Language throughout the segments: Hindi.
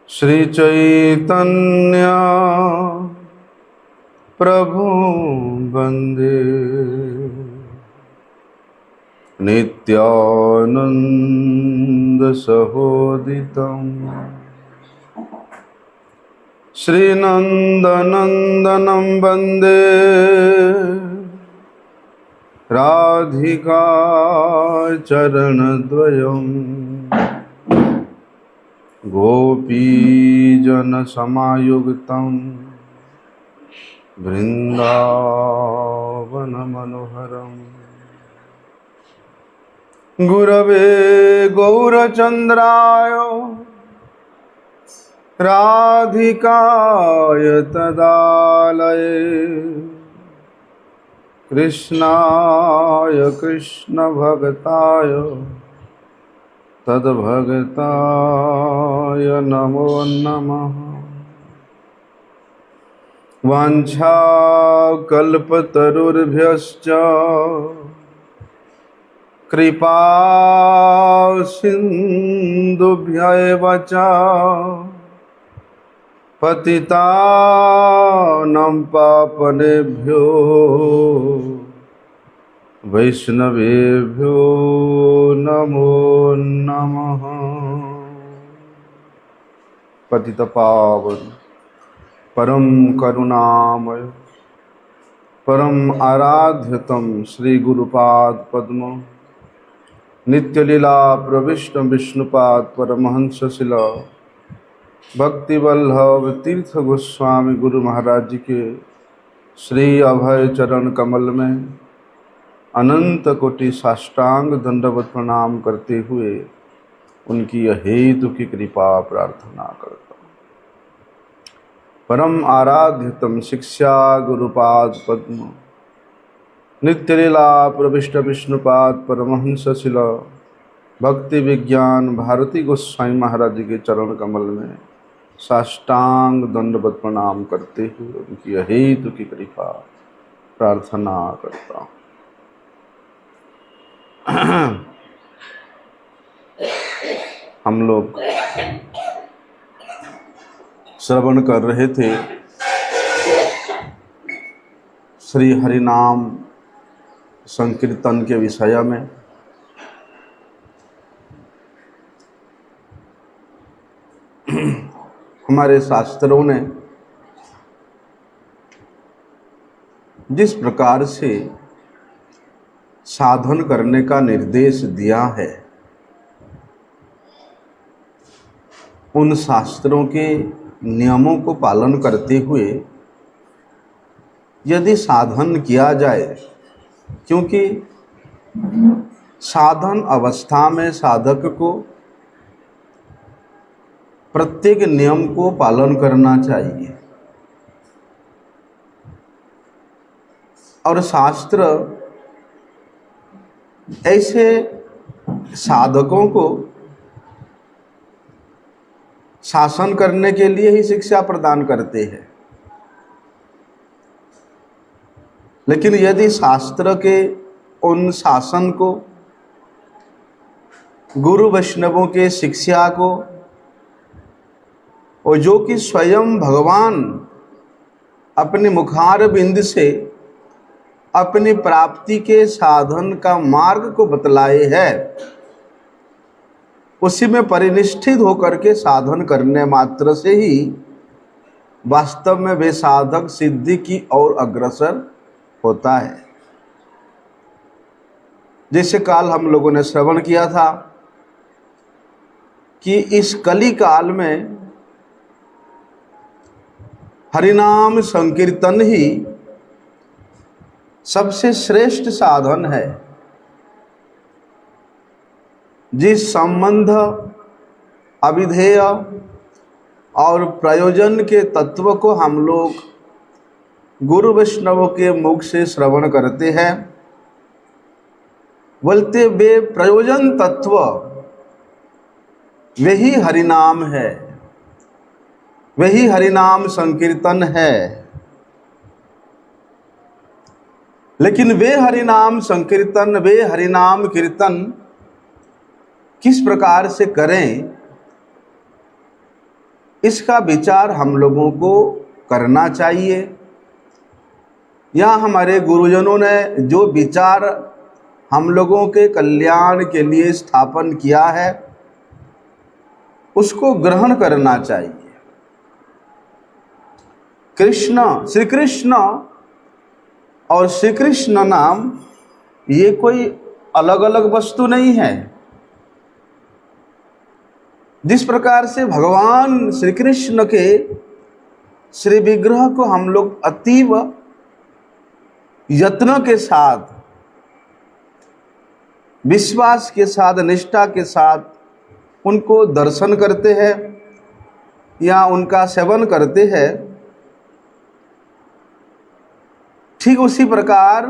श्री चैतन्य प्रभु वंदे नित्यानंद सहोदितं श्रीनंदनंदनं वंदे राधिका चरणद्वयं गोपीजनसमायुक्तं वृन्दावनमनोहरम् गुरवे गौरचन्द्राय राधिकाय तदालये कृष्णाय कृष्णभक्ताय तद्भक्ताय नमो नमः। वाञ्छाकल्पतरुर्भ्यश्च कृपा सिन्धुभ्यैव च पतितानां पावनेभ्यो वैष्णवेभ्यो नमो नमः। पतितपावन परम करुणामय परम आराध्यतम श्री गुरुपाद पद्म नित्यलीला प्रविष्ट विष्णुपाद परमहंस शिला भक्ति वल्लभ तीर्थ गोस्वामी गुरु महाराज जी के श्री अभय चरण कमल में अनंत कोटि साष्टांग दंडवत प्रणाम करते हुए उनकी अहेतु की कृपा प्रार्थना करता हूँ। परम आराध्यतम शिक्षा गुरुपाद पद्म नित्यलीला प्रविष्ट विष्णुपाद परमहंस शिला भक्ति विज्ञान भारती गोस्वामी महाराज जी के चरण कमल में साष्टांग दंडवत प्रणाम करते हुए उनकी अहेतु की कृपा प्रार्थना करता हूँ। हम लोग श्रवण कर रहे थे श्री हरिनाम संकीर्तन के विषय में। हमारे शास्त्रों ने जिस प्रकार से साधन करने का निर्देश दिया है, उन शास्त्रों के नियमों को पालन करते हुए यदि साधन किया जाए, क्योंकि साधन अवस्था में साधक को प्रत्येक नियम को पालन करना चाहिए और शास्त्र ऐसे साधकों को शासन करने के लिए ही शिक्षा प्रदान करते हैं। लेकिन यदि शास्त्र के उन शासन को, गुरु वैष्णवों के शिक्षा को, और जो कि स्वयं भगवान अपने मुखार बिंद से अपनी प्राप्ति के साधन का मार्ग को बतलाए है, उसी में परिनिष्ठित होकर के साधन करने मात्र से ही वास्तव में वे साधक सिद्धि की ओर अग्रसर होता है। जैसे काल हम लोगों ने श्रवण किया था कि इस कली काल में हरिनाम संकीर्तन ही सबसे श्रेष्ठ साधन है। जिस संबंध, अविधेय और प्रयोजन के तत्व को हम लोग गुरु वैष्णव के मुख से श्रवण करते हैं, बोलते वे प्रयोजन तत्व वही हरिनाम है, वही हरिनाम संकीर्तन है। लेकिन वे हरिनाम संकीर्तन, वे हरिनाम कीर्तन किस प्रकार से करें, इसका विचार हम लोगों को करना चाहिए। या हमारे गुरुजनों ने जो विचार हम लोगों के कल्याण के लिए स्थापन किया है उसको ग्रहण करना चाहिए। श्री कृष्ण और श्री कृष्ण नाम ये कोई अलग अलग वस्तु नहीं है। जिस प्रकार से भगवान श्री कृष्ण के श्री विग्रह को हम लोग अतीव यत्न के साथ, विश्वास के साथ, निष्ठा के साथ उनको दर्शन करते हैं या उनका सेवन करते हैं, ठीक उसी प्रकार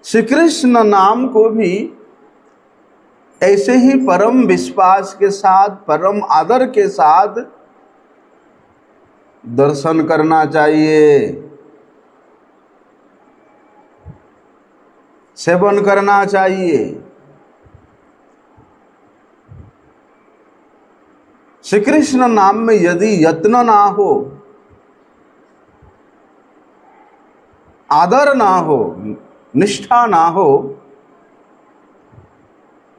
श्री कृष्ण नाम को भी ऐसे ही परम विश्वास के साथ, परम आदर के साथ दर्शन करना चाहिए, सेवन करना चाहिए। श्री कृष्ण नाम में यदि यत्न ना हो, आदर ना हो, निष्ठा ना हो,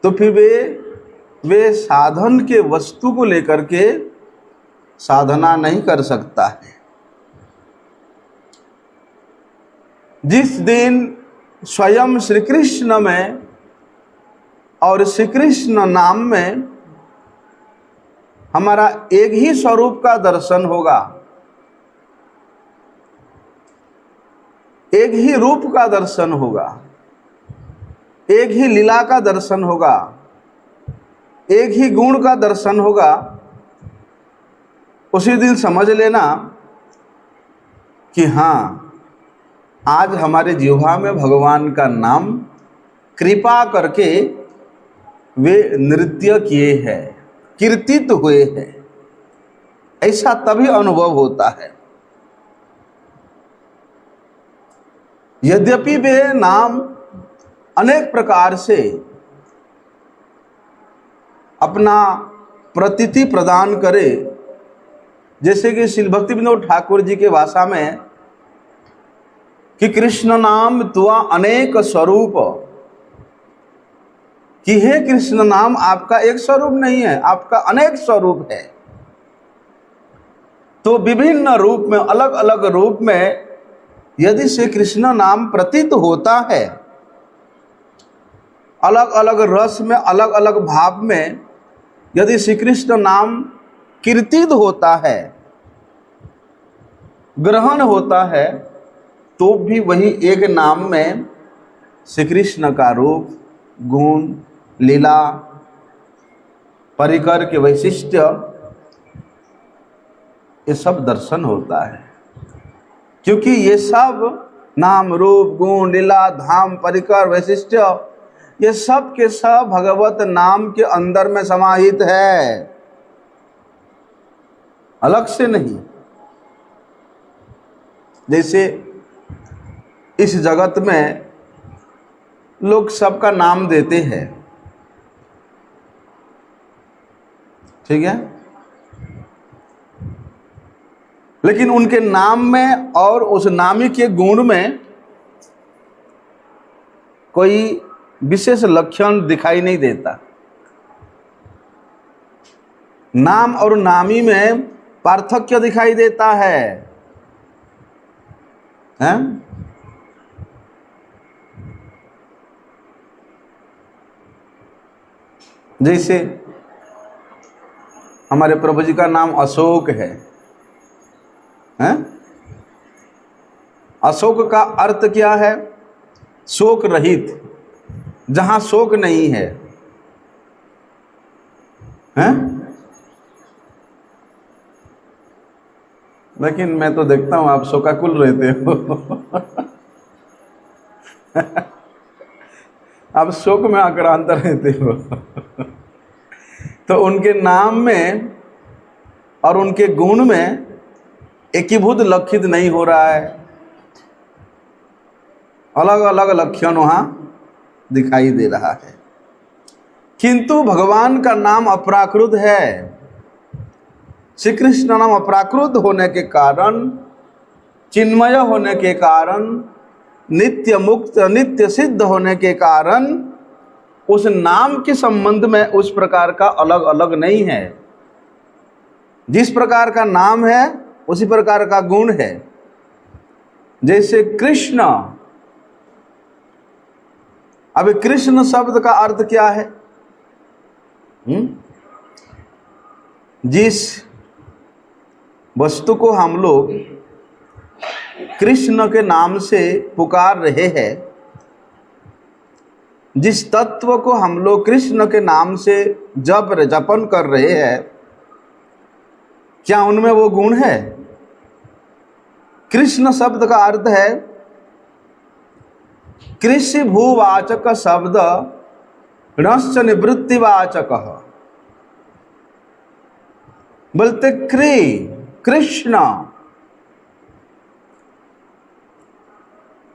तो फिर वे साधन के वस्तु को लेकर के साधना नहीं कर सकता है। जिस दिन स्वयं श्री कृष्ण में और श्री कृष्ण नाम में हमारा एक ही स्वरूप का दर्शन होगा, एक ही रूप का दर्शन होगा, एक ही लीला का दर्शन होगा, एक ही गुण का दर्शन होगा, उसी दिन समझ लेना कि हाँ, आज हमारे जिह्वा में भगवान का नाम कृपा करके वे नृत्य किए हैं, कीर्तित हुए हैं। ऐसा तभी अनुभव होता है। यद्यपि वे नाम अनेक प्रकार से अपना प्रतीति प्रदान करे, जैसे कि श्री भक्ति विनोद ठाकुर जी के भाषा में कि कृष्ण नाम तुआ अनेक स्वरूप, कि हे कृष्ण नाम आपका एक स्वरूप नहीं है, आपका अनेक स्वरूप है। तो विभिन्न रूप में, अलग अलग रूप में यदि श्री कृष्ण नाम प्रतीत होता है, अलग अलग रस में, अलग अलग भाव में यदि श्री कृष्ण नाम कीर्तित होता है, ग्रहण होता है, तो भी वही एक नाम में श्री कृष्ण का रूप, गुण, लीला, परिकर के वैशिष्ट्य, ये सब दर्शन होता है। क्योंकि ये सब नाम, रूप, गुण, लीला, धाम, परिकर, वैशिष्ट्य, ये सब के सब भगवत नाम के अंदर में समाहित है, अलग से नहीं। जैसे इस जगत में लोग सबका नाम देते हैं, ठीक है, लेकिन उनके नाम में और उस नामी के गुण में कोई विशेष लक्षण दिखाई नहीं देता। नाम और नामी में पार्थक्य दिखाई देता है, हैं? जैसे हमारे प्रभु जी का नाम अशोक है, हैं? अशोक का अर्थ क्या है? शोक रहित, जहां शोक नहीं है, हैं? लेकिन मैं तो देखता हूं आप शोकाकुल रहते हो। आप शोक में आक्रांत रहते हो। तो उनके नाम में और उनके गुण में एकीभूत लक्षित नहीं हो रहा है, अलग अलग लक्षण वहां दिखाई दे रहा है। किंतु भगवान का नाम अपराकृत है, श्री कृष्ण नाम अपराकृत होने के कारण, चिन्मय होने के कारण, नित्य मुक्त नित्य सिद्ध होने के कारण उस नाम के संबंध में उस प्रकार का अलग अलग नहीं है। जिस प्रकार का नाम है उसी प्रकार का गुण है। जैसे कृष्ण, अब कृष्ण शब्द का अर्थ क्या है? जिस वस्तु को हम लोग कृष्ण के नाम से पुकार रहे हैं, जिस तत्व को हम लोग कृष्ण के नाम से जपन कर रहे हैं, क्या उनमें वो गुण है? कृष्ण शब्द का अर्थ है कृषि भूवाचक शब्द णश्च निवृत्तिवाचक। बोलते कृष्ण,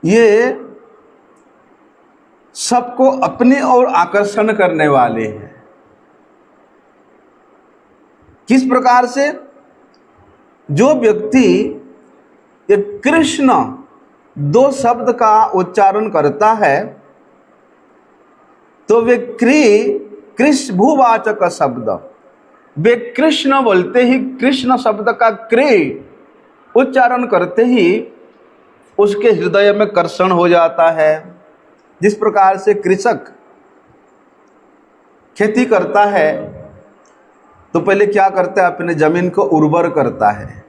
ये सबको अपनी ओर आकर्षण करने वाले हैं। किस प्रकार से? जो व्यक्ति ये कृष्ण दो शब्द का उच्चारण करता है तो वे कृष्ण भूवाचक शब्द, वे कृष्ण बोलते ही कृष्ण शब्द का उच्चारण करते ही उसके हृदय में कर्षण हो जाता है। जिस प्रकार से कृषक खेती करता है तो पहले क्या करता है? अपने जमीन को उर्वर करता है।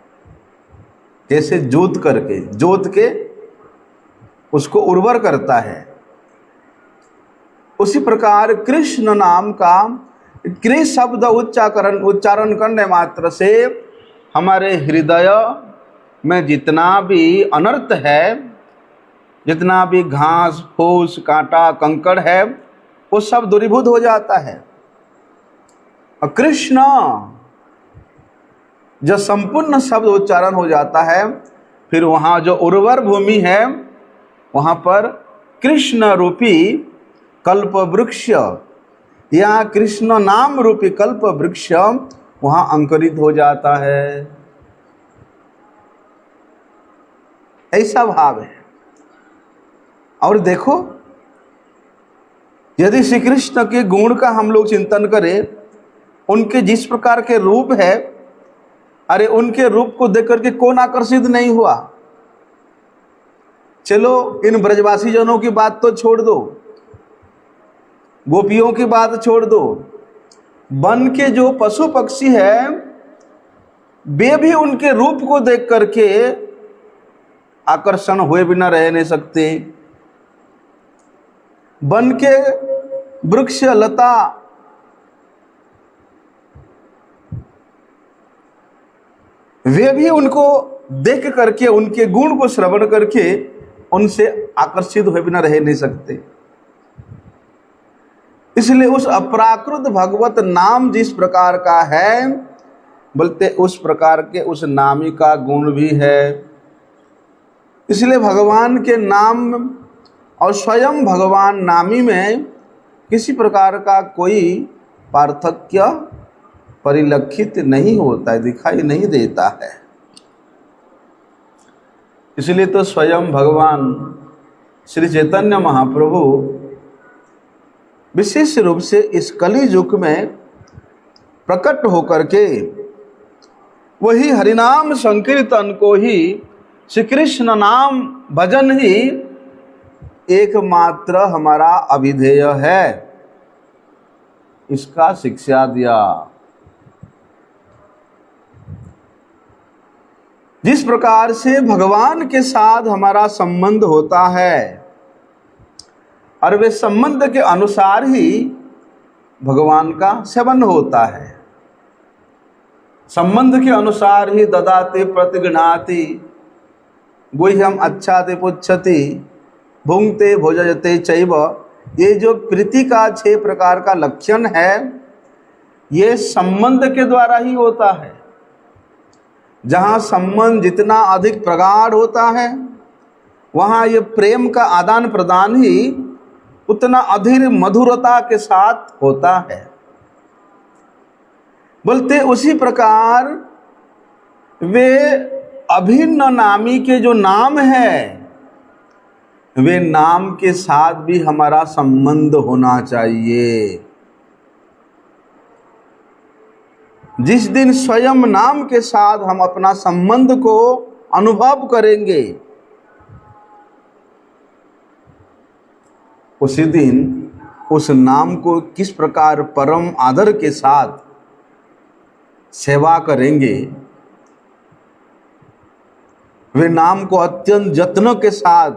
कैसे? जोत के उसको उर्वर करता है। उसी प्रकार कृष्ण नाम का कृ शब्द उच्चारण करने मात्र से हमारे हृदय में जितना भी अनर्थ है, जितना भी घास फूस कांटा कंकड़ है, वो सब दूरीभूत हो जाता है। और कृष्ण जब संपूर्ण शब्द उच्चारण हो जाता है, फिर वहाँ जो उर्वर भूमि है वहाँ पर कृष्ण रूपी कल्प वृक्ष या कृष्ण नाम रूपी कल्प वृक्ष वहाँ अंकुरित हो जाता है। ऐसा भाव है। और देखो, यदि श्री कृष्ण के गुण का हम लोग चिंतन करें, उनके जिस प्रकार के रूप है, अरे उनके रूप को देख करके कौन आकर्षित नहीं हुआ? चलो इन ब्रजवासी जनों की बात तो छोड़ दो, गोपियों की बात छोड़ दो, वन के जो पशु पक्षी है वे भी उनके रूप को देख करके आकर्षण हुए बिना रह नहीं सकते। वन के वृक्ष लता वे भी उनको देख करके, उनके गुण को श्रवण करके उनसे आकर्षित हुए बिना रह नहीं सकते। इसलिए उस अपराकृत भगवत नाम जिस प्रकार का है, बोलते उस प्रकार के उस नामी का गुण भी है। इसलिए भगवान के नाम और स्वयं भगवान नामी में किसी प्रकार का कोई पार्थक्य परिलक्षित नहीं होता है, दिखाई नहीं देता है। इसलिए तो स्वयं भगवान श्री चैतन्य महाप्रभु विशेष रूप से इस कली युग में प्रकट होकर के वही हरिनाम संकीर्तन को ही, श्री कृष्ण नाम भजन ही एकमात्र हमारा अभिधेय है, इसका शिक्षा दिया। जिस प्रकार से भगवान के साथ हमारा संबंध होता है और वे संबंध के अनुसार ही भगवान का सेवन होता है। संबंध के अनुसार ही ददाते प्रतिगृह्णाति गुह्यम अच्छाते पुच्छति भुंक्ते भोजयते चैव। ये जो प्रीति का 6 प्रकार का लक्षण है, ये संबंध के द्वारा ही होता है। जहाँ संबंध जितना अधिक प्रगाढ़ होता है, वहाँ ये प्रेम का आदान प्रदान ही उतना अधीर मधुरता के साथ होता है। बोलते उसी प्रकार वे अभिन्न नामी के जो नाम है, वे नाम के साथ भी हमारा संबंध होना चाहिए। जिस दिन स्वयं नाम के साथ हम अपना संबंध को अनुभव करेंगे, उसी दिन उस नाम को किस प्रकार परम आदर के साथ सेवा करेंगे, वे नाम को अत्यंत जत्न के साथ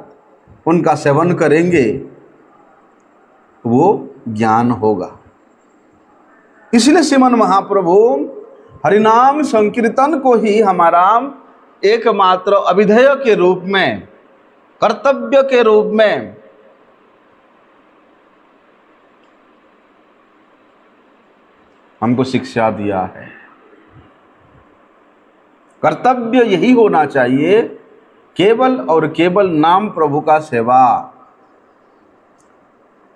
उनका सेवन करेंगे, वो ज्ञान होगा। इसलिए श्रीमन महाप्रभु हरिनाम संकीर्तन को ही हमारा एकमात्र अभिधेय के रूप में, कर्तव्य के रूप में हमको शिक्षा दिया है। कर्तव्य यही होना चाहिए, केवल और केवल नाम प्रभु का सेवा।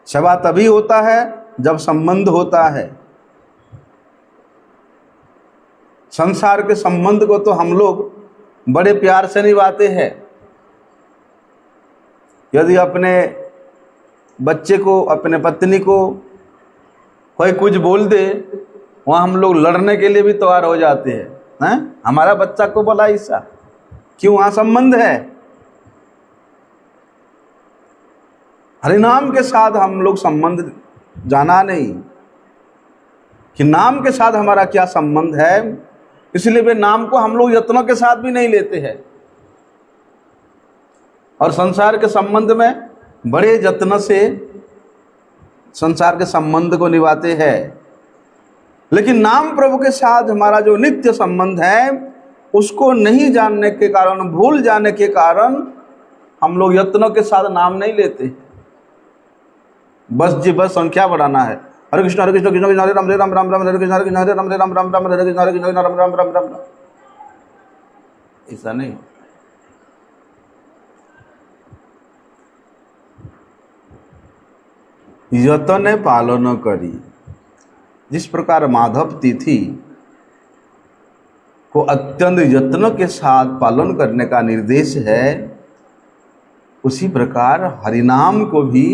सेवा तभी होता है जब संबंध होता है। संसार के संबंध को तो हम लोग बड़े प्यार से निभाते हैं। यदि अपने बच्चे को, अपने पत्नी को कोई कुछ बोल दे, वहाँ हम लोग लड़ने के लिए भी तैयार हो जाते हैं। हमारा बच्चा को बोला ऐसा, क्यों? वहाँ संबंध है। हरिनाम के साथ हम लोग संबंध जाना नहीं कि नाम के साथ हमारा क्या संबंध है, इसलिए वे नाम को हम लोग यत्नों के साथ भी नहीं लेते हैं और संसार के संबंध में बड़े यत्न से संसार के संबंध को निभाते हैं। लेकिन नाम प्रभु के साथ हमारा जो नित्य संबंध है, उसको नहीं जानने के कारण, भूल जाने के कारण हम लोग यत्नों के साथ नाम नहीं लेते। बस संख्या बढ़ाना है। हरे कृष्ण कृष्ण कृष्ण हरे राम राम राम हरे कृष्ण हरे राम राम राम हरे कृष्ण हरे कृष्ण राम राम राम राम। ऐसा नहीं। यतने पालन करी। जिस प्रकार माधव तिथि को अत्यंत यत्न के साथ पालन करने का निर्देश है, उसी प्रकार हरिनाम को भी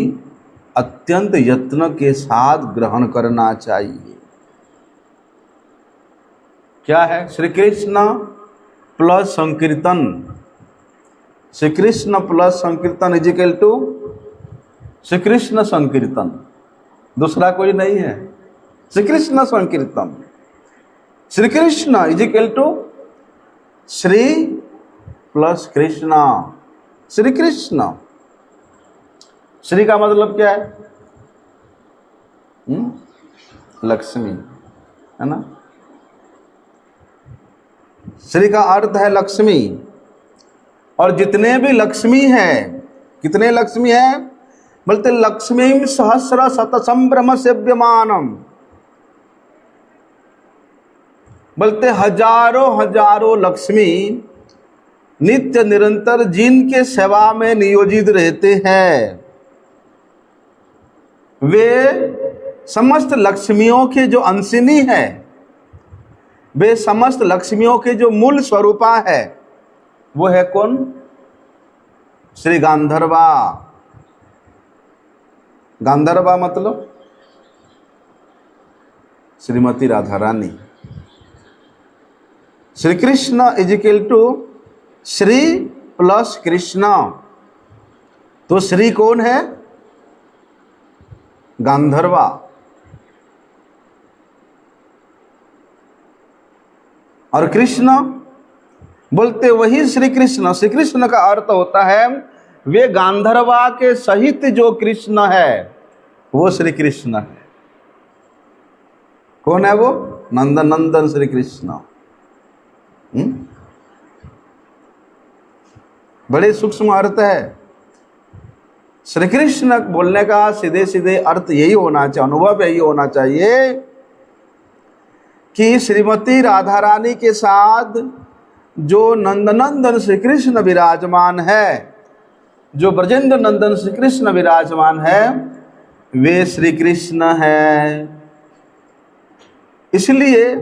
अत्यंत यत्न के साथ ग्रहण करना चाहिए। क्या है? श्री कृष्ण प्लस संकीर्तन। श्री कृष्ण प्लस संकीर्तन is equal to Shri Krishna संकीर्तन, दूसरा कोई नहीं है। श्री कृष्ण संकीर्तन, Shri Krishna is equal to Shri plus Krishna. Shri Krishna, Shri का मतलब क्या है? लक्ष्मी, है ना? श्री का अर्थ है लक्ष्मी। और जितने भी लक्ष्मी हैं, कितने लक्ष्मी हैं? बोलते लक्ष्मी सहस्र शत संभ्रम सेव्यमानम। बोलते हजारों हजारों लक्ष्मी नित्य निरंतर जिनके सेवा में नियोजित रहते हैं, वे समस्त लक्ष्मियों के जो अंशिनी है, वे समस्त लक्ष्मियों के जो मूल स्वरूपा है, वो है कौन? श्री गांधर्वा। गांधर्वा मतलब Shrimati Radha Rani. Shri Krishna is equal to Shri plus Krishna. तो श्री कौन है? गांधर्वा। और कृष्ण बोलते वही श्री कृष्ण। श्री कृष्ण का अर्थ होता है वे गांधर्वा के सहित जो कृष्ण है, वो श्री कृष्ण है। कौन है वो? नंदन नंदन श्री कृष्ण। बड़े सूक्ष्म अर्थ है। श्री कृष्ण बोलने का सीधे सीधे अर्थ यही होना चाहिए, अनुभव यही होना चाहिए कि श्रीमती राधा रानी के साथ जो नंदनंदन श्री कृष्ण विराजमान है, जो ब्रजेंद्र नंदन श्री कृष्ण विराजमान है, वे श्री कृष्ण है। इसलिए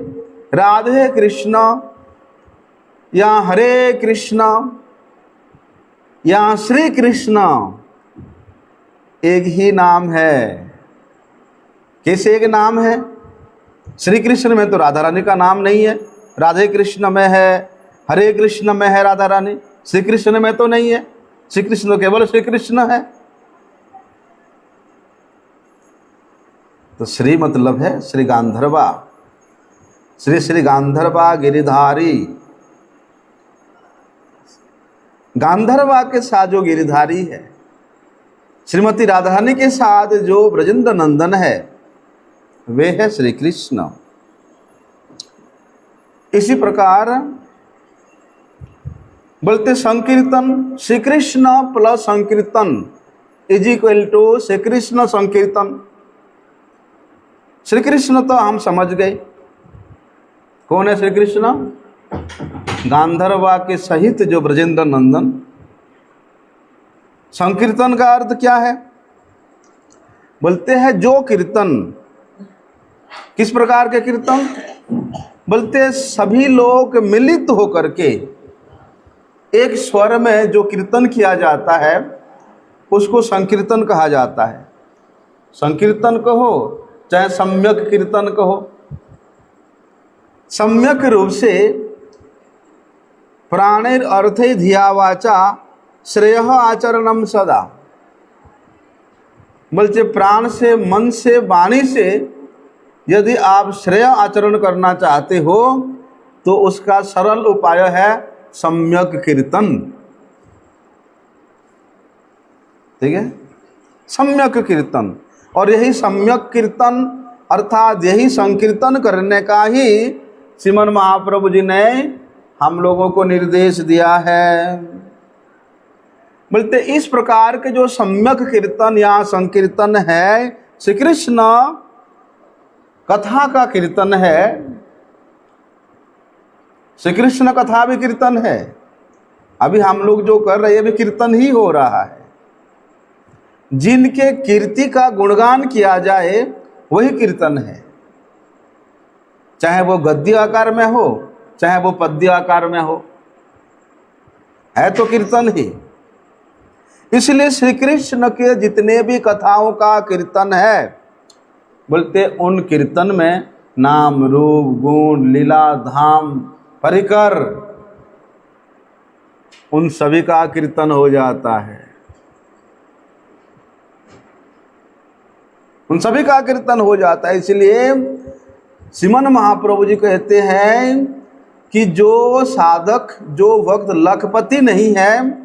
राधे कृष्ण या हरे कृष्ण या श्री कृष्ण एक ही नाम है। कैसे एक नाम है? श्री कृष्ण में तो राधा रानी का नाम नहीं है, राधे कृष्ण में है, हरे कृष्ण में है राधा रानी, श्री कृष्ण में तो नहीं है। श्री कृष्ण तो केवल श्री कृष्ण है। तो श्री मतलब है श्री गांधर्वा, श्री श्री गांधर्वा गिरिधारी। गांधर्वा के साथ जो गिरिधारी है, श्रीमती राधा रानी के साथ जो ब्रजेंद्र नंदन है, वे है श्री कृष्ण। इसी प्रकार बोलते संकीर्तन, श्री कृष्ण प्लस संकीर्तन is equal to Shri Krishna संकीर्तन। श्री कृष्ण तो हम समझ गए, कौन है श्री कृष्ण? गांधर्वा के सहित जो ब्रजेंद्र नंदन। संकीर्तन का अर्थ क्या है? बोलते हैं जो कीर्तन। किस प्रकार के कीर्तन? बोलते सभी लोग मिलित होकर के एक स्वर में जो कीर्तन किया जाता है उसको संकीर्तन कहा जाता है। संकीर्तन कहो चाहे सम्यक कीर्तन कहो। सम्यक रूप से प्राणेर अर्थे धिया वाचा श्रेय आचरणम सदा। बोलते प्राण से, मन से, वाणी से यदि आप श्रेय आचरण करना चाहते हो तो उसका सरल उपाय है सम्यक कीर्तन। ठीक है, सम्यक कीर्तन। और यही सम्यक कीर्तन अर्थात यही संकीर्तन करने का ही श्रीमन महाप्रभु जी ने हम लोगों को निर्देश दिया है। बोलते इस प्रकार के जो सम्यक कीर्तन या संकीर्तन है, श्री कृष्ण कथा का कीर्तन है। श्री कृष्ण कथा भी कीर्तन है। अभी हम लोग जो कर रहे हैं भी कीर्तन ही हो रहा है। जिनके कीर्ति का गुणगान किया जाए वही कीर्तन है, चाहे वो गद्य आकार में हो चाहे वो पद्य आकार में हो, है तो कीर्तन ही। इसलिए श्री कृष्ण के जितने भी कथाओं का कीर्तन है, बोलते उन कीर्तन में नाम रूप गुण लीला धाम परिकर उन सभी का कीर्तन हो जाता है। उन सभी का कीर्तन हो जाता है। इसलिए श्रीमन महाप्रभु जी कहते हैं कि जो साधक, जो भक्त लखपति नहीं है,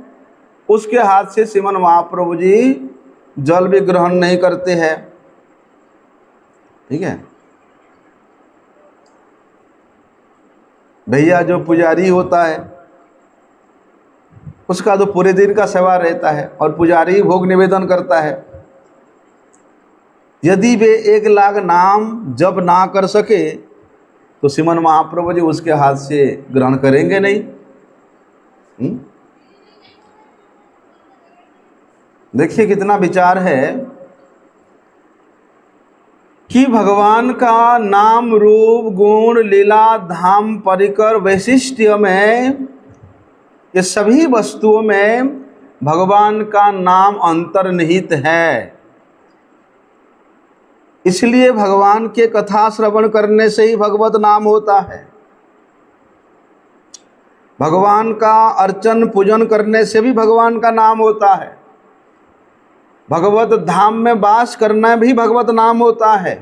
उसके हाथ से श्रीमन महाप्रभु जी जल भी ग्रहण नहीं करते हैं। ठीक है भैया, जो पुजारी होता है उसका तो पूरे दिन का सेवा रहता है और पुजारी भोग निवेदन करता है। यदि वे 1 लाख नाम जप ना कर सके तो श्रीमन महाप्रभु जी उसके हाथ से ग्रहण करेंगे नहीं। देखिए कितना विचार है कि भगवान का नाम रूप गुण लीला धाम परिकर वैशिष्ट्य में, ये सभी वस्तुओं में भगवान का नाम अंतर्निहित है। इसलिए भगवान के कथा श्रवण करने से ही भगवत नाम होता है। भगवान का अर्चन पूजन करने से भी भगवान का नाम होता है। भगवत धाम में वास करना भी भगवत नाम होता है।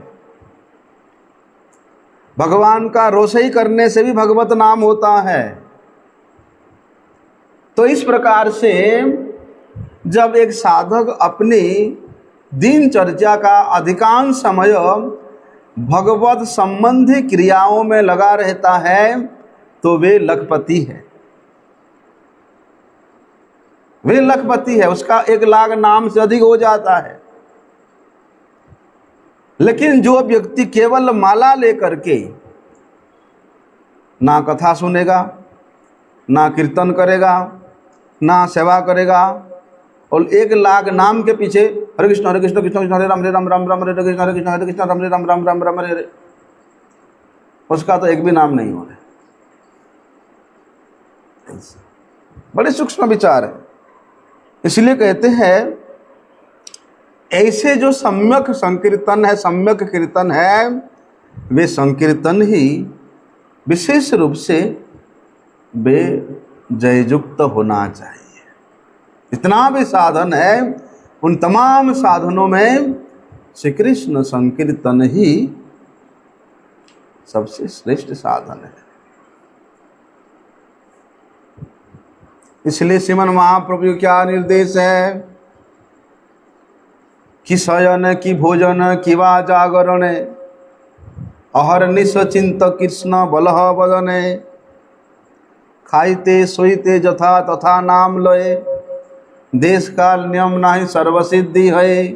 भगवान का रोसई करने से भी भगवत नाम होता है। तो इस प्रकार से जब एक साधक अपनी दिनचर्या का अधिकांश समय भगवत संबंधी क्रियाओं में लगा रहता है तो वे लखपति है। वे लखपति है, उसका 1 लाख नाम से अधिक हो जाता है। लेकिन जो व्यक्ति केवल माला लेकर के ना कथा सुनेगा, ना कीर्तन करेगा, ना सेवा करेगा और 1 लाख नाम के पीछे हरे कृष्ण कृष्ण कृष्ण हरे राम राम राम हरे कृष्ण हरे कृष्ण राम राम राम हरे हरे, उसका तो एक भी नाम नहीं हो रहा। से। बड़े सूक्ष्म विचार है। इसलिए कहते हैं ऐसे जो सम्यक संकीर्तन है, सम्यक कीर्तन है, वे संकीर्तन ही विशेष रूप से वे जययुक्त होना चाहिए। इतना भी साधन है, उन तमाम साधनों में श्री कृष्ण संकीर्तन ही सबसे श्रेष्ठ साधन है। इसलिए श्रीमन महाप्रभु क्या निर्देश है कि शयन की भोजन की वा जागरण अहर्निश चिंत कृष्ण बलह बदने खाइते सोईते जथा तथा नाम लय देश काल नियम नाही सर्वसिद्धि है।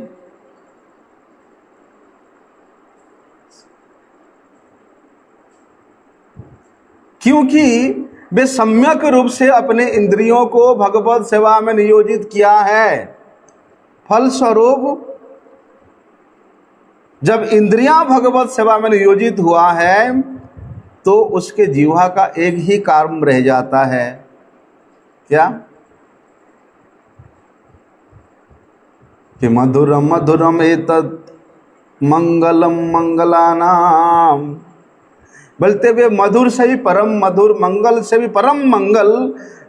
क्योंकि वे सम्यक रूप से अपने इंद्रियों को भगवत सेवा में नियोजित किया है। फलस्वरूप जब इंद्रियां भगवत सेवा में नियोजित हुआ है तो उसके जीवा का एक ही काम रह जाता है, क्या? कि मधुरम मधुरम एतत् मंगलम मंगलानाम। बोलते हुए मधुर से भी परम मधुर, मंगल से भी परम मंगल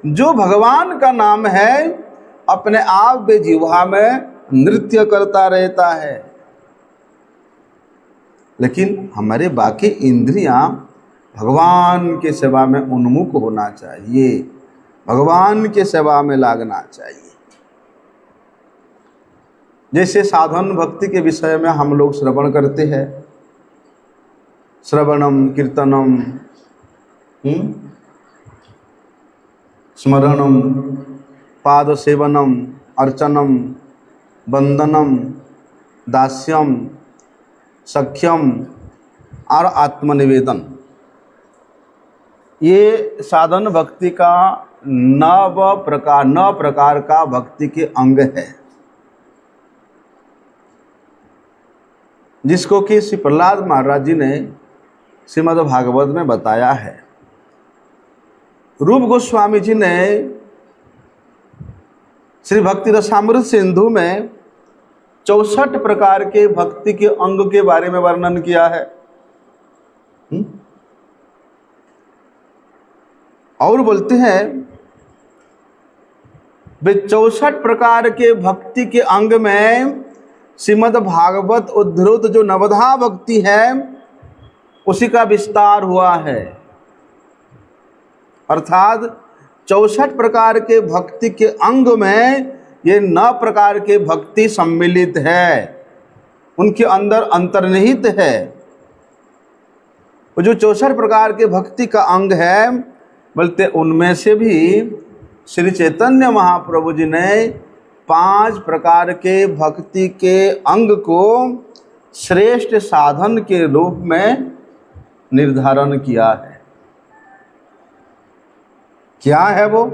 जो भगवान का नाम है अपने आप वे जीवा में नृत्य करता रहता है। लेकिन हमारे बाकी इंद्रियां भगवान के सेवा में उन्मुख होना चाहिए, भगवान के सेवा में लागना चाहिए। जैसे साधन भक्ति के विषय में हम लोग श्रवण करते हैं, श्रवणम कीर्तनम स्मरणम पाद सेवनम अर्चनम वंदनम दास्यम सख्यम और आत्मनिवेदन, ये साधन भक्ति का नौ प्रकार का भक्ति के अंग है, जिसको कि श्री प्रहलाद महाराज जी ने श्रीमद् भागवत में बताया है। रूप गोस्वामी जी ने श्री भक्ति रसामृत सिंधु में 64 प्रकार के भक्ति के अंग के बारे में वर्णन किया है। और बोलते हैं वे 64 प्रकार के भक्ति के अंग में श्रीमद् भागवत उद्धृत जो नवधा भक्ति है उसी का विस्तार हुआ है। अर्थात 64 प्रकार के भक्ति के अंग में ये 9 प्रकार के भक्ति सम्मिलित है, उनके अंदर अंतर्निहित है। वो जो 64 प्रकार के भक्ति का अंग है, बोलते उनमें से भी श्री चैतन्य महाप्रभु जी ने 5 प्रकार के भक्ति के अंग को श्रेष्ठ साधन के रूप में निर्धारण किया है। क्या है वो?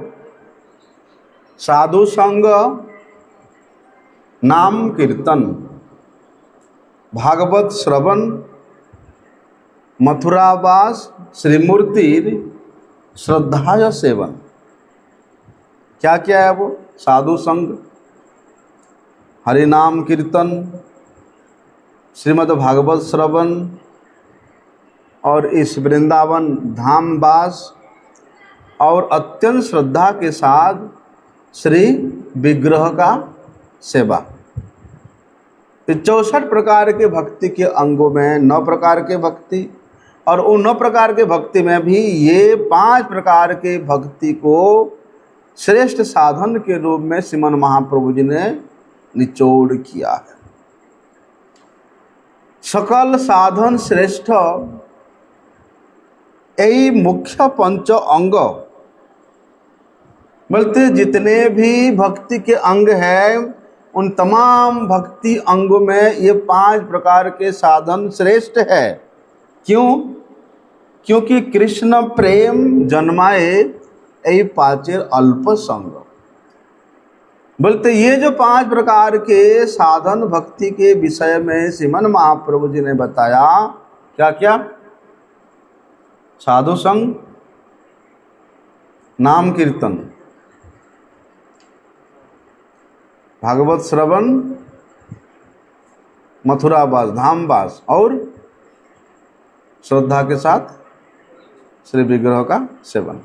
साधु संग, नाम कीर्तन, भागवत श्रवण, मथुरावास, श्रीमूर्ति, श्रद्धा सेवन। क्या क्या है वो? साधु संग, हरि नाम कीर्तन, श्रीमद् भागवत श्रवण और इस वृंदावन धाम वास और अत्यंत श्रद्धा के साथ श्री विग्रह का सेवा। 64 प्रकार के भक्ति के अंगों में 9 प्रकार के भक्ति, और उन 9 प्रकार के भक्ति में भी ये 5 प्रकार के भक्ति को श्रेष्ठ साधन के रूप में श्रीमन महाप्रभु जी ने निचोड़ किया है। सकल साधन श्रेष्ठ यही मुख्य पंच अंग, बोलते जितने भी भक्ति के अंग हैं उन तमाम भक्ति अंगों में ये 5 प्रकार के साधन श्रेष्ठ है। क्यों? क्योंकि कृष्ण प्रेम जन्माए यही 5 अल्प संग। बोलते ये जो 5 प्रकार के साधन भक्ति के विषय में श्रीमन महाप्रभु जी ने बताया, क्या क्या? साधु संग, नाम कीर्तन, भागवत श्रवण, मथुरावास धामवास और श्रद्धा के साथ श्री विग्रह का सेवन।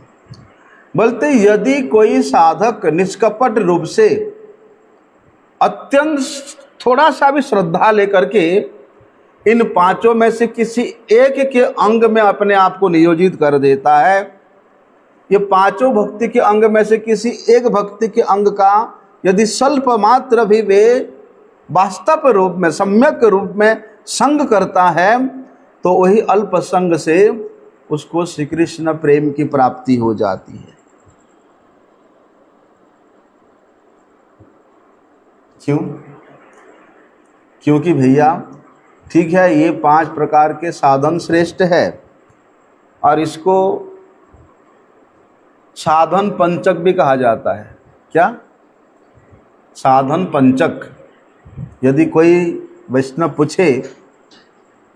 बोलते यदि कोई साधक निष्कपट रूप से अत्यंत थोड़ा सा भी श्रद्धा लेकर के इन पांचों में से किसी एक के अंग में अपने आप को नियोजित कर देता है, ये पांचों भक्ति के अंग में से किसी एक भक्ति के अंग का यदि स्वल्प मात्र भी वे वास्तव रूप में सम्यक रूप में संग करता है, तो वही अल्प संग से उसको श्री कृष्ण प्रेम की प्राप्ति हो जाती है। क्यों? क्योंकि भैया ठीक है, ये 5 प्रकार के साधन श्रेष्ठ है और इसको साधन पंचक भी कहा जाता है। क्या? साधन पंचक। यदि कोई वैष्णव पूछे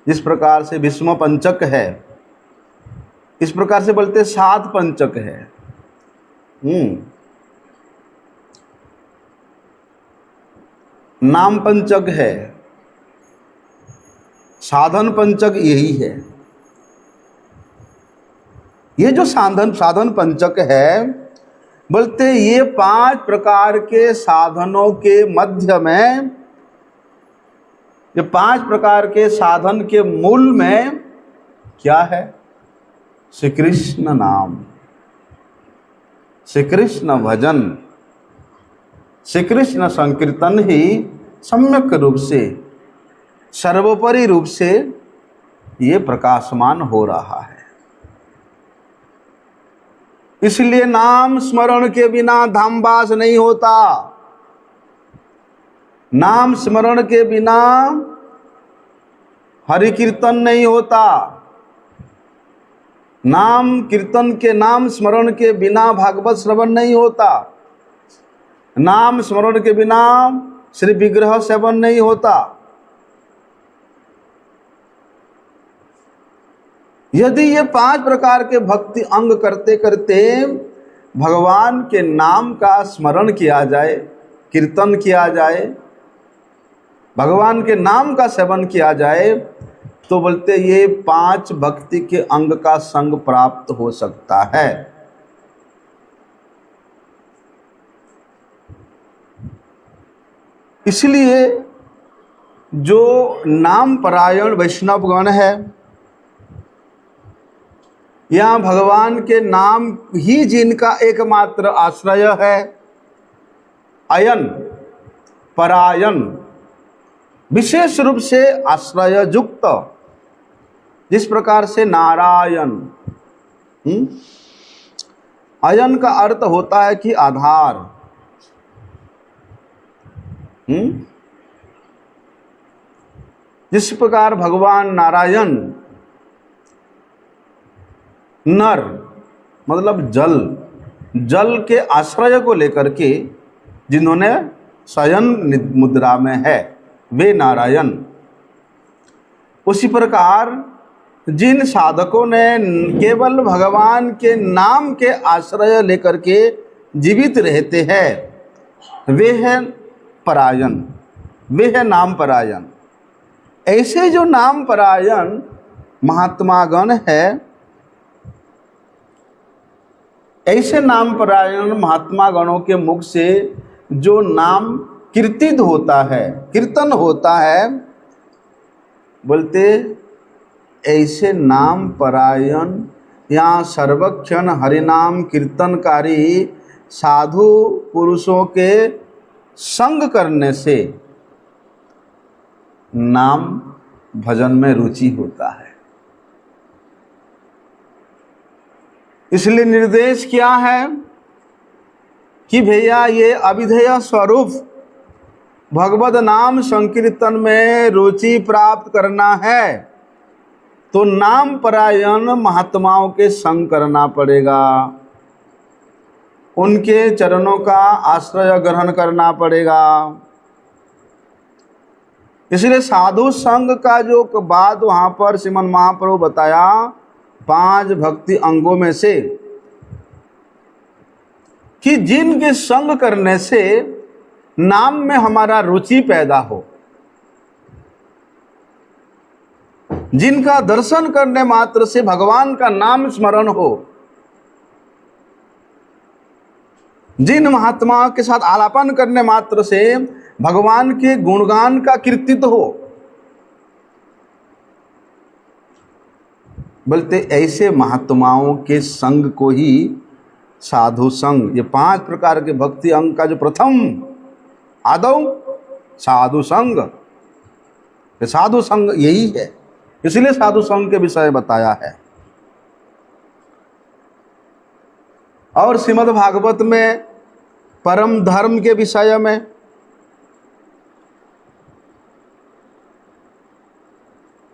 जिस प्रकार से विष्णु पंचक है, इस प्रकार से बोलते 7 पंचक है। नाम पंचक है, साधन पंचक यही है। ये जो साधन पंचक है, बोलते ये 5 प्रकार के साधनों के मध्य में, ये 5 प्रकार के साधन के मूल में क्या है? श्री कृष्ण नाम, श्री कृष्ण भजन, श्री कृष्ण संकीर्तन ही सम्यक रूप से सर्वोपरि रूप से ये प्रकाशमान हो रहा है। इसलिए नाम स्मरण के बिना धामवास नहीं होता, नाम स्मरण के बिना हरि कीर्तन नहीं होता, नाम कीर्तन के नाम स्मरण के बिना भागवत श्रवण नहीं होता, नाम स्मरण के बिना श्री विग्रह सेवन नहीं होता। यदि ये 5 प्रकार के भक्ति अंग करते करते भगवान के नाम का स्मरण किया जाए, कीर्तन किया जाए, भगवान के नाम का सेवन किया जाए, तो बोलते ये 5 भक्ति के अंग का संग प्राप्त हो सकता है। इसलिए जो नाम परायण वैष्णवगण है, यहाँ भगवान के नाम ही जिनका एकमात्र आश्रय है, अयन परायण विशेष रूप से आश्रय युक्त, जिस प्रकार से नारायण, अयन का अर्थ होता है कि आधार, जिस प्रकार भगवान नारायण नर मतलब जल, जल के आश्रय को लेकर के जिन्होंने शयन मुद्रा में है वे नारायण, उसी प्रकार जिन साधकों ने केवल भगवान के नाम के आश्रय लेकर के जीवित रहते हैं वे हैं परायण, वे है नाम परायण। ऐसे जो नाम परायण महात्मागण है, ऐसे नाम परायण महात्मा गणों के मुख से जो नाम कीर्तित होता है, कीर्तन होता है, बोलते ऐसे नाम परायण या सर्वक्षण हरिनाम कीर्तनकारी साधु पुरुषों के संग करने से नाम भजन में रुचि होता है। इसलिए निर्देश क्या है कि भैया ये अविधेय स्वरूप भगवद नाम संकीर्तन में रुचि प्राप्त करना है तो नाम परायण महात्माओं के संग करना पड़ेगा, उनके चरणों का आश्रय ग्रहण करना पड़ेगा। इसलिए साधु संग का जो बात वहाँ पर श्रीमन महाप्रभु बताया 5 भक्ति अंगों में से कि जिनके संग करने से नाम में हमारा रुचि पैदा हो, जिनका दर्शन करने मात्र से भगवान का नाम स्मरण हो, जिन महात्माओं के साथ आलापन करने मात्र से भगवान के गुणगान का कीर्तित हो, बोलते ऐसे महात्माओं के संग को ही साधु संग। ये 5 प्रकार के भक्ति अंग का जो प्रथम आदौ साधु संग, ये साधु संग यही है, इसलिए साधु संग के विषय बताया है। और श्रीमद् भागवत में परम धर्म के विषय में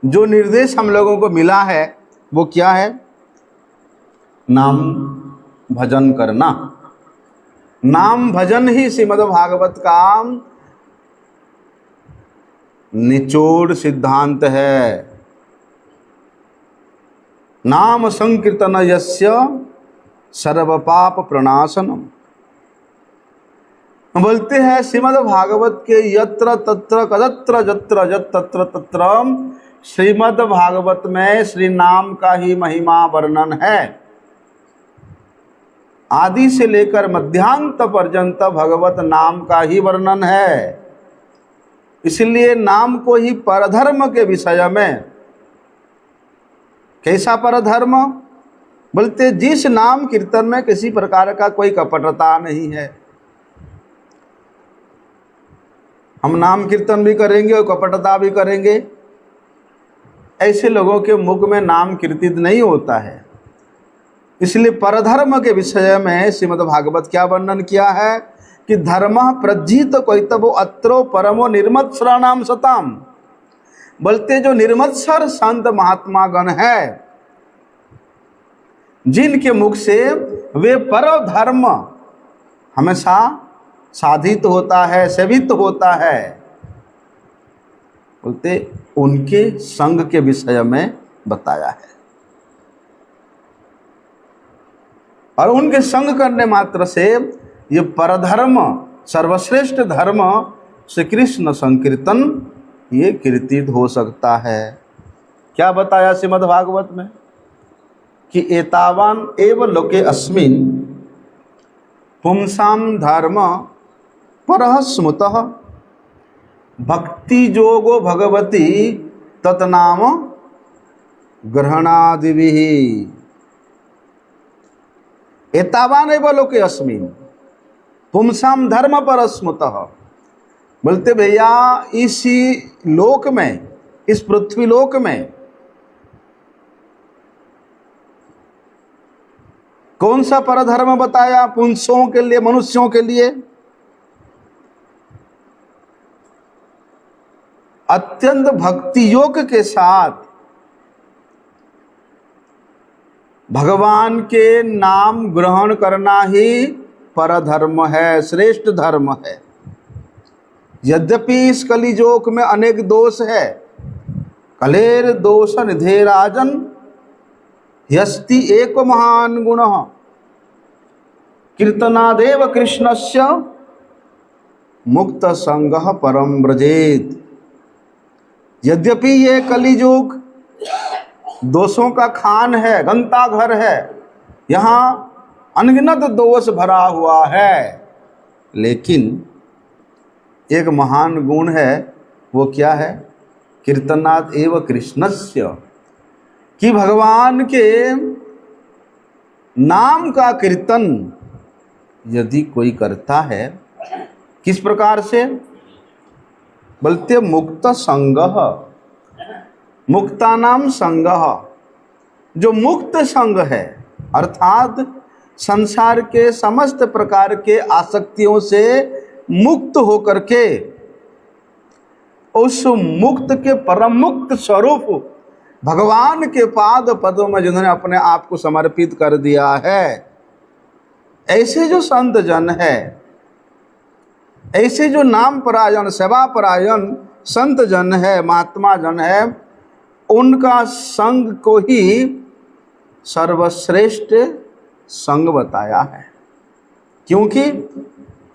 जो निर्देश हम लोगों को मिला है वो क्या है? नाम भजन करना। नाम भजन ही श्रीमद् भागवत का निचोड़ सिद्धांत है। नाम संकीर्तन यस्य सर्व पाप प्रणाशनम। बोलते हैं श्रीमद् भागवत के यत्र तत्र कदत्र जत्र जत तत्र तत्र श्रीमद् भागवत में श्री नाम का ही महिमा वर्णन है। आदि से लेकर मध्यांत पर्यंत भगवत नाम का ही वर्णन है। इसलिए नाम को ही परधर्म के विषय में, कैसा परधर्म? बोलते जिस नाम कीर्तन में किसी प्रकार का कोई कपटता नहीं है। हम नाम कीर्तन भी करेंगे और कपटता भी करेंगे, ऐसे लोगों के मुख में नाम कीर्तित नहीं होता है। इसलिए परधर्म के विषय में श्रीमद् भागवत क्या वर्णन किया है कि धर्म प्रज्जित कोइतवो अत्रो परमो निर्मत्सराणाम सताम। बोलते जो निर्मत्सर संत महात्मा गण है, जिनके मुख से वे पर धर्म हमेशा साधित होता है, सेवित होता है, बोलते उनके संग के विषय में बताया है। और उनके संग करने मात्र से ये परधर्म, सर्वश्रेष्ठ धर्म श्री कृष्ण संकीर्तन ये कीर्तित हो सकता है। क्या बताया श्रीमद् भागवत में कि एतावान एव लोके अस्मिन् पुंसाम धर्म परः स्मृतः भक्ति जोगो भगवती तत्नाम ग्रहणादिभिः। एतावान एव लोके अस्मिन् पुंसाम धर्म परः स्मृतः। बोलते भैया इसी लोक में, इस पृथ्वी लोक में कौन सा परधर्म बताया पुंसों के लिए, मनुष्यों के लिए? अत्यंत भक्ति योग के साथ भगवान के नाम ग्रहण करना ही परधर्म है, श्रेष्ठ धर्म है। यद्यपि इस कलिजोक में अनेक दोष है, कलेर दोष निधे राजन यस्ति एक महान गुण कीर्तनादेव कृष्णस्य मुक्त संगः परम व्रजेत। यद्यपि ये कलिजुग दोषों का खान है, गंता घर है, यहाँ अनगिनत दोष भरा हुआ है, लेकिन एक महान गुण है, वो क्या है? कीर्तनाद एव कृष्णस्य, कि भगवान के नाम का कीर्तन यदि कोई करता है, किस प्रकार से? बोलते मुक्त संगः, मुक्तानाम संगः। जो मुक्त संग है अर्थात संसार के समस्त प्रकार के आसक्तियों से मुक्त होकर के उस मुक्त के परम मुक्त स्वरूप भगवान के पाद पदों में जिन्होंने अपने आप को समर्पित कर दिया है, ऐसे जो संत जन है, ऐसे जो नाम परायण सेवा परायण संत जन है, महात्मा जन है, उनका संग को ही सर्वश्रेष्ठ संग बताया है। क्योंकि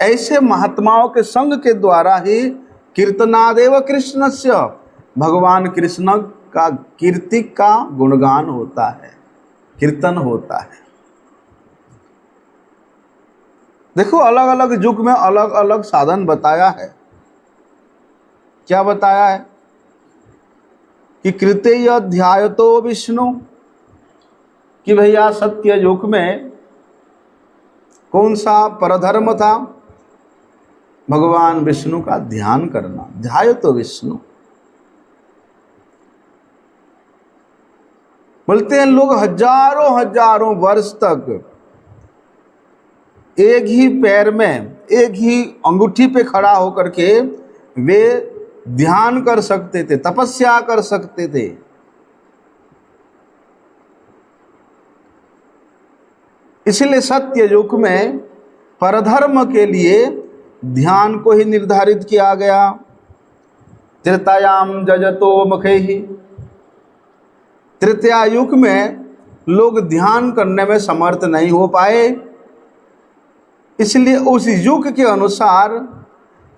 ऐसे महात्माओं के संग के द्वारा ही कीर्तनादेव कृष्णस्य, भगवान कृष्ण का कीर्ति का गुणगान होता है, कीर्तन होता है। देखो अलग अलग युग में अलग अलग साधन बताया है। क्या बताया है कि कृतेय ध्यायतो विष्णु, कि भैया सत्य युग में कौन सा परधर्म था? भगवान विष्णु का ध्यान करना, ध्यायतो विष्णु। बोलते हैं लोग हजारों हजारों वर्ष तक एक ही पैर में, एक ही अंगूठी पे खड़ा होकर के वे ध्यान कर सकते थे, तपस्या कर सकते थे। इसलिए सत्य युग में परधर्म के लिए ध्यान को ही निर्धारित किया गया। त्रेतायाम जजतो मखैहि, तृतीया युग में लोग ध्यान करने में समर्थ नहीं हो पाए, इसलिए उस युग के अनुसार,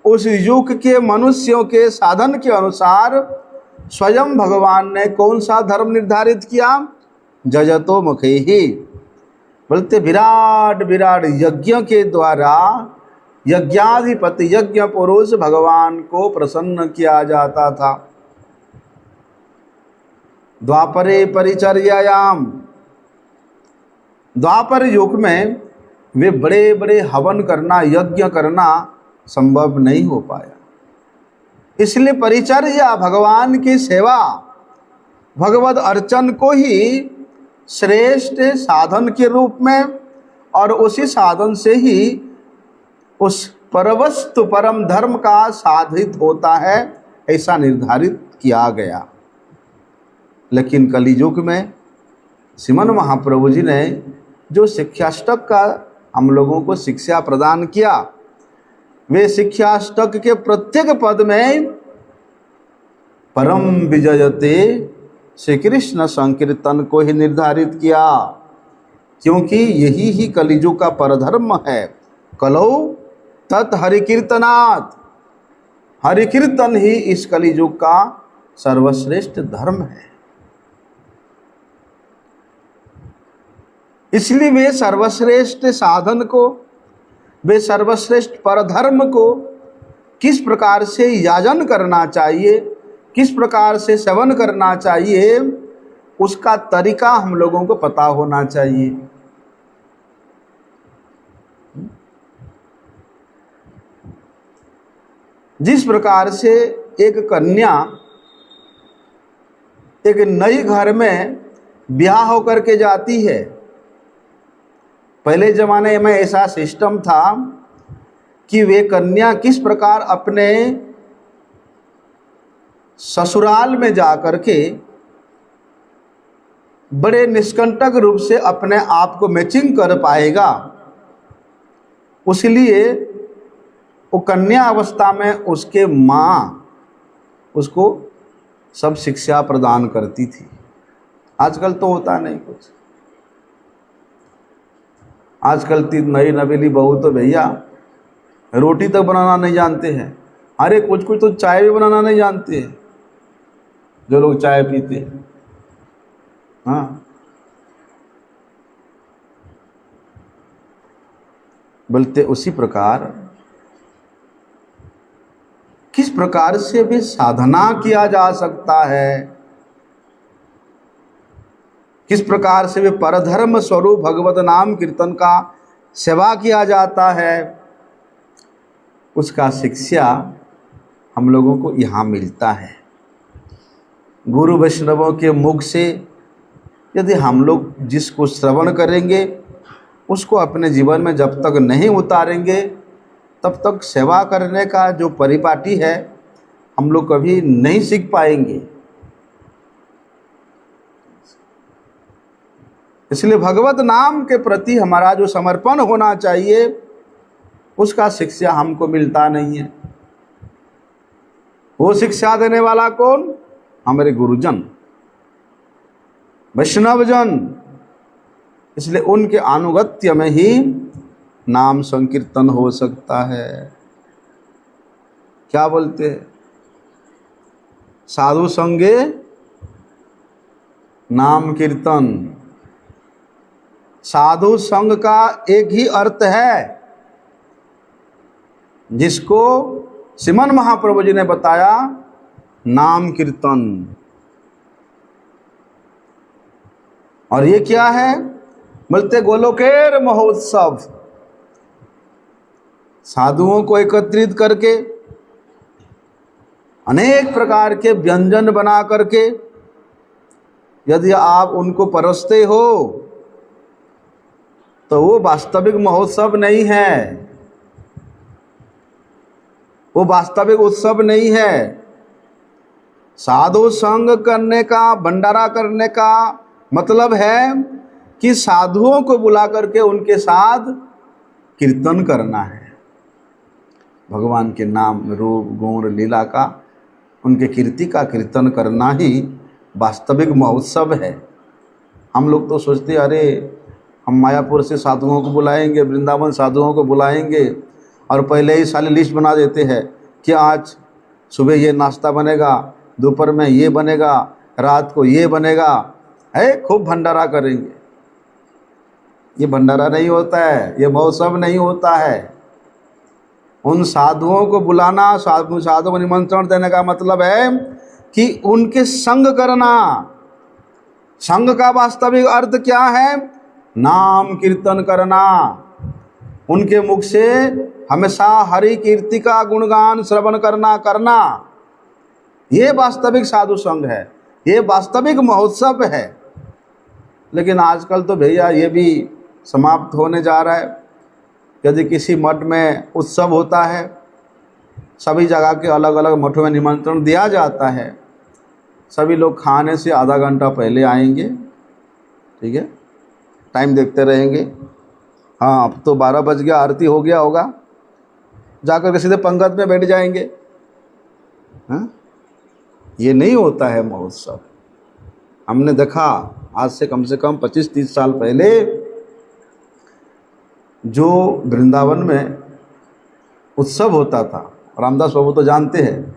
उस युग के मनुष्यों के साधन के अनुसार स्वयं भगवान ने कौन सा धर्म निर्धारित किया? जजतो मुखैहि। बोलते विराट विराट यज्ञ के द्वारा यज्ञाधिपति यज्ञ पुरुष भगवान को प्रसन्न किया जाता था। द्वापरे परिचर्यायाम, द्वापर युग में वे बड़े बड़े हवन करना, यज्ञ करना संभव नहीं हो पाया। इसलिए परिचर्या, भगवान की सेवा, भगवद अर्चन को ही श्रेष्ठ साधन के रूप में, और उसी साधन से ही उस परवस्तु परम धर्म का साधित होता है, ऐसा निर्धारित किया गया। लेकिन कलियुग में श्रीमन महाप्रभु जी ने जो शिक्षाष्टक का हम लोगों को शिक्षा प्रदान किया, वे शिक्षाष्टक के प्रत्येक पद में परम विजयते श्री कृष्ण संकीर्तन को ही निर्धारित किया, क्योंकि यही ही कलियुग का परधर्म है। कलौ तत् हरिकीर्तनात्, हरिकीर्तन ही इस कलियुग का सर्वश्रेष्ठ धर्म है। इसलिए वे सर्वश्रेष्ठ साधन को, वे सर्वश्रेष्ठ परधर्म को किस प्रकार से याजन करना चाहिए, किस प्रकार से सेवन करना चाहिए, उसका तरीका हम लोगों को पता होना चाहिए। जिस प्रकार से एक कन्या एक नई घर में ब्याह होकर के जाती है, पहले जमाने में ऐसा सिस्टम था कि वे कन्या किस प्रकार अपने ससुराल में जाकर के बड़े निष्कंटक रूप से अपने आप को मैचिंग कर पाएगा, उसलिए वो कन्या अवस्था में उसके माँ उसको सब शिक्षा प्रदान करती थी। आजकल तो होता नहीं कुछ। आजकल नई नवेली बहू तो भैया रोटी तक बनाना नहीं जानते हैं। अरे कुछ कुछ तो चाय भी बनाना नहीं जानते हैं, जो लोग चाय पीते हैं। हाँ, बोलते उसी प्रकार किस प्रकार से भी साधना किया जा सकता है, किस प्रकार से भी परधर्म स्वरूप भगवत नाम कीर्तन का सेवा किया जाता है, उसका शिक्षा हम लोगों को यहाँ मिलता है। गुरु वैष्णवों के मुख से यदि हम लोग जिसको श्रवण करेंगे, उसको अपने जीवन में जब तक नहीं उतारेंगे, तब तक सेवा करने का जो परिपाटी है हम लोग कभी नहीं सीख पाएंगे। इसलिए भगवत नाम के प्रति हमारा जो समर्पण होना चाहिए, उसका शिक्षा हमको मिलता नहीं है। वो शिक्षा देने वाला कौन? हमारे गुरुजन, वैष्णवजन। इसलिए उनके अनुगत्य में ही नाम संकीर्तन हो सकता है। क्या बोलते हैं? साधु संगे नाम कीर्तन। साधु संग का एक ही अर्थ है जिसको श्रीमन महाप्रभु जी ने बताया, नाम कीर्तन। और ये क्या है? बोलते गोलोकेर महोत्सव। साधुओं को एकत्रित करके अनेक प्रकार के व्यंजन बना करके यदि आप उनको परोसते हो तो वो वास्तविक महोत्सव नहीं है, वो वास्तविक उत्सव नहीं है। साधु संग करने का, भंडारा करने का मतलब है कि साधुओं को बुला करके उनके साथ कीर्तन करना है, भगवान के नाम, रूप, गुण, लीला का, उनके कीर्ति का कीर्तन करना ही वास्तविक महोत्सव है। हम लोग तो सोचते अरे हम मायापुर से साधुओं को बुलाएंगे, वृंदावन साधुओं को बुलाएंगे, और पहले ही सारी लिस्ट बना देते हैं कि आज सुबह ये नाश्ता बनेगा, दोपहर में ये बनेगा, रात को ये बनेगा, है खूब भंडारा करेंगे। ये भंडारा नहीं होता है, ये महोत्सव नहीं होता है। उन साधुओं को बुलाना, साधुओं को निमंत्रण देने का मतलब है कि उनके संग करना। संग का वास्तविक अर्थ क्या है? नाम कीर्तन करना। उनके मुख से हमेशा हरि कीर्ति का गुणगान श्रवण करना। ये वास्तविक साधु संग है, ये वास्तविक महोत्सव है। लेकिन आजकल तो भैया ये भी समाप्त होने जा रहा है। यदि किसी मठ में उत्सव होता है, सभी जगह के अलग अलग मठों में निमंत्रण दिया जाता है, सभी लोग खाने से आधा घंटा पहले आएंगे, ठीक है, टाइम देखते रहेंगे। हाँ, अब तो 12 बज गया, आरती हो गया होगा, जाकर के सीधे पंगत में बैठ जाएंगे। हाँ, ये नहीं होता है महोत्सव। हमने देखा आज से कम 25-30 साल पहले जो वृंदावन में उत्सव होता था, रामदास बाबू तो जानते हैं,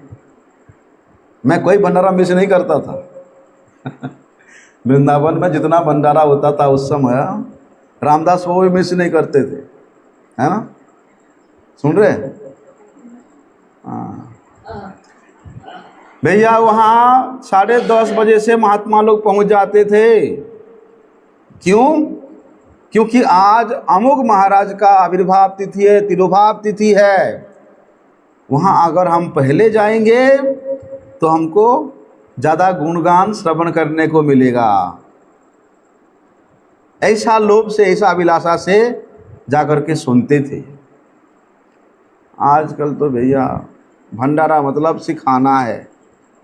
मैं कोई भंडारा मिस नहीं करता था। वृंदावन में जितना भंडारा होता था उस समय रामदास बाबू भी मिस नहीं करते थे, है ना? सुन रहे? हाँ भैया, वहाँ 10:30 बजे से महात्मा लोग पहुँच जाते थे। क्यों? क्योंकि आज अमुक महाराज का आविर्भाव तिथि है, तिरुभाव तिथि है। वहाँ अगर हम पहले जाएंगे तो हमको ज़्यादा गुणगान श्रवण करने को मिलेगा। ऐसा लोभ से, ऐसा अभिलाषा से जाकर के सुनते थे। आजकल तो भैया भंडारा मतलब सिखाना है,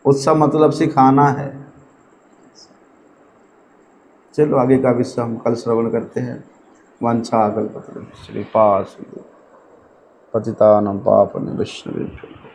उत्सव मतलब सिखाना है। चलो आगे का विषय हम कल श्रवण करते हैं। वांछा कल्पतरुभ्यश्च कृपा सिंधु पतितानां पावनेभ्यो वैष्णवेभ्यो